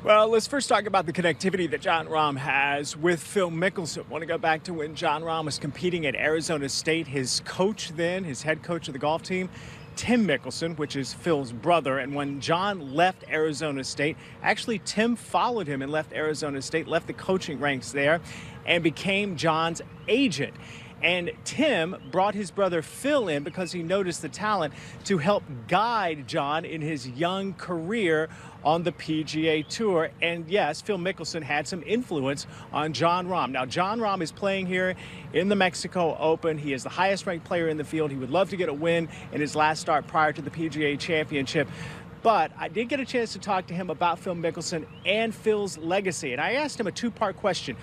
Well, let's first talk about the connectivity that Jon Rahm has with Phil Mickelson. I want to go back to when Jon Rahm was competing at Arizona State. His coach then, his head coach of the golf team, Tim Mickelson, which is Phil's brother. And when Jon left Arizona State, actually Tim followed him and left Arizona State, left the coaching ranks there, and became Jon's agent. And Tim brought his brother Phil in because he noticed the talent to help guide Jon in his young career on the PGA Tour. And yes, Phil Mickelson had some influence on Jon Rahm. Now, Jon Rahm is playing here in the Mexico Open. He is the highest ranked player in the field. He would love to get a win in his last start prior to the PGA Championship. But I did get a chance to talk to him about Phil Mickelson and Phil's legacy. And I asked him a two-part question: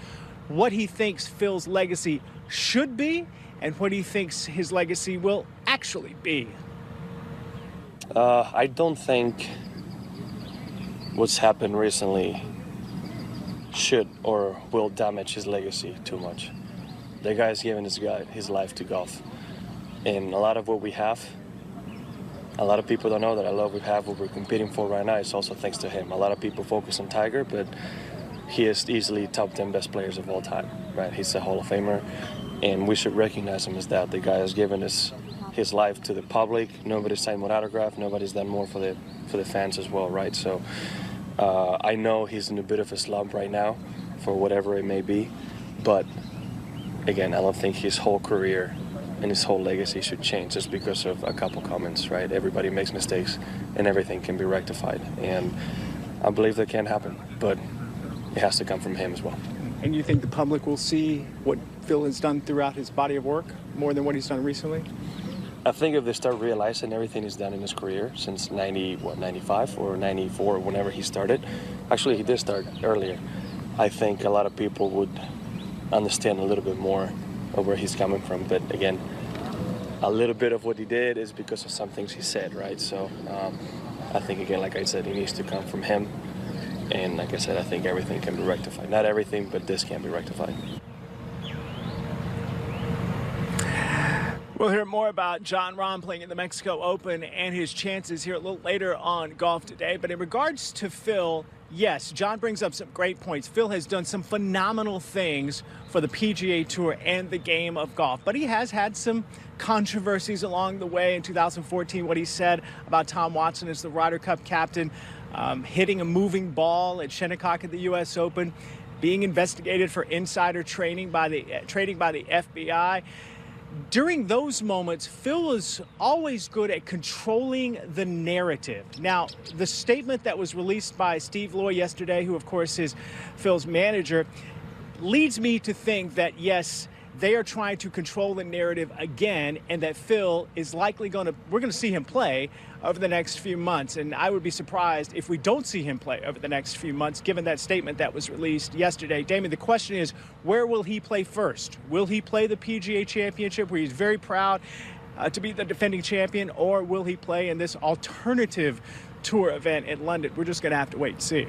what he thinks Phil's legacy should be and what he thinks his legacy will actually be. I don't think what's happened recently should or will damage his legacy too much. The guy's given his life to golf. And a lot of what we have, a lot of people don't know that a lot we have, what we're competing for right now, is also thanks to him. A lot of people focus on Tiger, but he is easily top 10 best players of all time, right? He's a Hall of Famer, and we should recognize him as that. The guy has given his life to the public. Nobody's signed more autograph. Nobody's done more for the fans as well, right? So I know he's in a bit of a slump right now for whatever it may be, but again, I don't think his whole career and his whole legacy should change just because of a couple comments, right? Everybody makes mistakes, and everything can be rectified, and I believe that can happen, but it has to come from him as well. And you think the public will see what Phil has done throughout his body of work more than what he's done recently? I think if they start realizing everything he's done in his career since 95 or 94, whenever he started. Actually, he did start earlier. I think a lot of people would understand a little bit more of where he's coming from. But again, a little bit of what he did is because of some things he said, right? So I think, again, like I said, it needs to come from him. And like I said, I think everything can be rectified. Not everything, but this can be rectified. We'll hear more about Jon Rahm playing in the Mexico Open and his chances here a little later on Golf Today. But in regards to Phil, yes, Jon brings up some great points. Phil has done some phenomenal things for the PGA Tour and the game of golf. But he has had some controversies along the way. In 2014, what he said about Tom Watson as the Ryder Cup captain, hitting a moving ball at Shinnecock at the U.S. Open, being investigated for insider trading by the FBI. During those moments, Phil is always good at controlling the narrative. Now, the statement that was released by Steve Loy yesterday, who of course is Phil's manager, leads me to think that, yes, they are trying to control the narrative again, and that Phil is likely we're going to see him play over the next few months. And I would be surprised if we don't see him play over the next few months, given that statement that was released yesterday. Damon, the question is, where will he play first? Will he play the PGA Championship, where he's very proud to be the defending champion, or will he play in this alternative tour event in London? We're just going to have to wait and see.